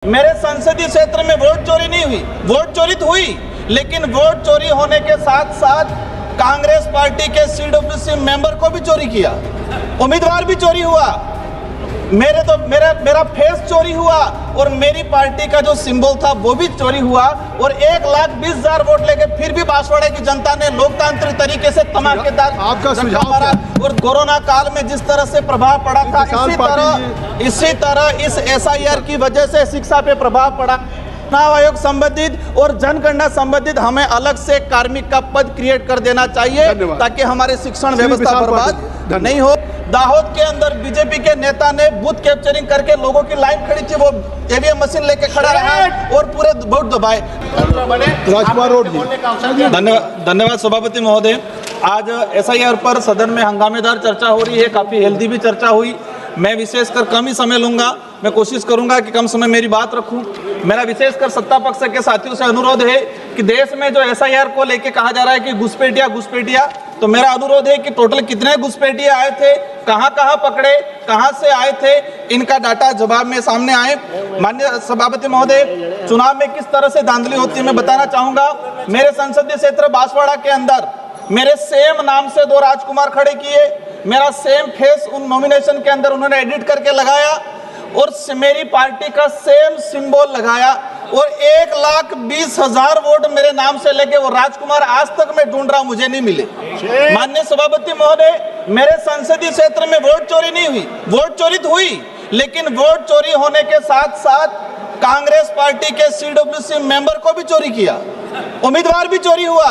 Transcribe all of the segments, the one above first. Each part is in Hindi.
मेरे संसदीय क्षेत्र में वोट चोरी नहीं हुई, वोट चोरी तो हुई, लेकिन वोट चोरी होने के साथ साथ कांग्रेस पार्टी के सीडब्ल्यूसी मेंबर को भी चोरी किया, उम्मीदवार भी चोरी हुआ, मेरा फेस चोरी हुआ और मेरी पार्टी का जो सिंबल था वो भी चोरी हुआ और 1,20,000 वोट लेके फिर भी बांसवाड़ा की जनता ने लोकतांत्रिक तरीके से धमाकेदार आपका सुझाव मारा। और कोरोना काल में जिस तरह से प्रभाव पड़ा था, इसी तरह इस SIR की वजह से शिक्षा पे प्रभाव पड़ा। चुनाव आयोग संबंधित और जनगणना संबंधित हमें अलग से कार्मिक का पद क्रिएट कर देना चाहिए ताकि हमारे शिक्षण व्यवस्था बर्बाद नहीं हो। दाहोद के अंदर बीजेपी के नेता ने बूथ कैप्चरिंग करके लोगों की लाइन खड़ी थी, वो EVM मशीन लेके खड़ा रहा और पूरे वोट दबाए। राजकुमार रोड धन्यवाद सभापति महोदय। आज SIR पर सदन में हंगामेदार चर्चा हो रही है, काफी हेल्दी भी चर्चा हुई। मैं विशेषकर कम ही समय लूंगा, मैं कोशिश करूंगा कि कम समय मेरी बात रखूं। मेरा विशेषकर सत्ता पक्ष के साथियों से अनुरोध है कि देश में जो SIR को लेके कहा जा रहा है कि घुसपैठिया, तो मेरा अनुरोध है कि टोटल कितने घुसपैठिए आए थे, कहां पकड़े, कहां से आए थे, इनका डाटा जवाब में सामने आए। माननीय सभापति महोदय, चुनाव में किस तरह से धांधली होती है मैं बताना चाहूंगा। मेरे संसदीय क्षेत्र बांसवाड़ा के अंदर मेरे सेम नाम से 2 राजकुमार खड़े किए, मेरा सेम फेस उन नॉमिनेशन के अंदर उन्होंने एडिट करके लगाया और मेरी पार्टी का सेम सिंबल लगाया और 1,20,000 वोट मेरे नाम से लेके वो राजकुमार आज तक मैं ढूंढ रहा हूं, मुझे नहीं मिले। माननीय सभापति महोदय, मेरे संसदीय क्षेत्र में वोट चोरी नहीं हुई, वोट चोरी तो हुई, लेकिन वोट चोरी होने के साथ साथ कांग्रेस पार्टी के CWC मेंबर को भी चोरी किया, उम्मीदवार भी चोरी हुआ,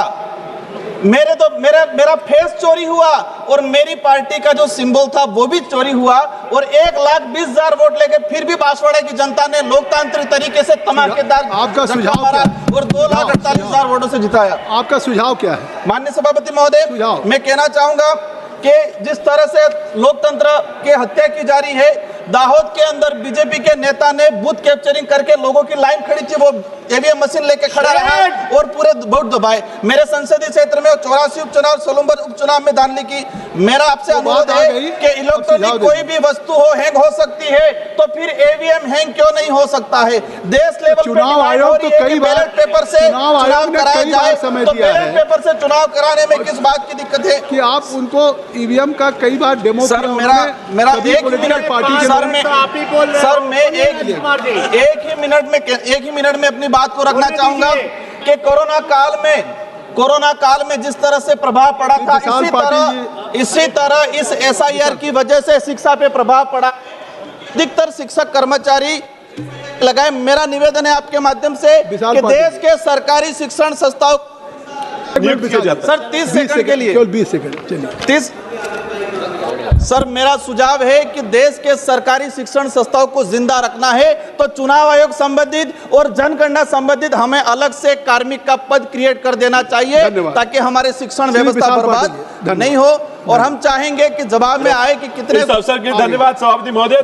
मेरा फेस चोरी हुआ और मेरी पार्टी का जो सिंबल था वो भी चोरी हुआ और 1,20,000 वोट लेके फिर भी बांसवाड़ा की जनता ने लोकतांत्रिक तरीके से धमाकेदार आपका सुझाव मारा और 2,48,000 वोटों से जिताया। आपका सुझाव क्या है? माननीय सभापति महोदय, मैं कहना चाहूंगा कि जिस तरह से लोकतंत्र की हत्या की जा रही है, दाहोद के अंदर बीजेपी के नेता ने बूथ कैप्चरिंग करके लोगों की लाइन खड़ी थी, वो EVM मशीन लेके खड़ा रहा और पूरे वोट दबाए। मेरे संसदीय क्षेत्र में 84 उपचुनाव, सोलंबर उपचुनाव में धांधली की। मेरा आपसे अनुरोध है कि इलेक्ट्रॉनिक कोई भी वस्तु हो, हैंग हो सकती है, तो फिर EVM हैंग क्यों नहीं हो सकता है? देश लेवल चुनाव आयोग तो कई बार बैलेट पेपर से चुनाव कराया जाए, तो बैलेट पेपर से चुनाव कराने में किस बात की दिक्कत है कि आप उनको EVM का कई बार डेमो सर, मेरा एक ही मिनट में अपनी बात को रखना चाहूंगा कि कोरोना काल में जिस तरह से प्रभाव पड़ा था, इसी तरह इस SIR की वजह से शिक्षा पे प्रभाव पड़ा। अधिकतर शिक्षक कर्मचारी लगाए। मेरा निवेदन है आपके माध्यम से कि देश के सरकारी शिक्षण संस्थाओं सर 30 सेकंड के लिए, 20 सेकंड 30। सर, मेरा सुझाव है कि देश के सरकारी शिक्षण संस्थाओं को जिंदा रखना है तो चुनाव आयोग संबंधित और जनगणना संबंधित हमें अलग से कार्मिक का पद क्रिएट कर देना चाहिए ताकि हमारे शिक्षण व्यवस्था बर्बाद नहीं हो। और हम चाहेंगे कि जवाब में आए कि कितने इस अवसर के लिए धन्यवाद सभापति महोदय।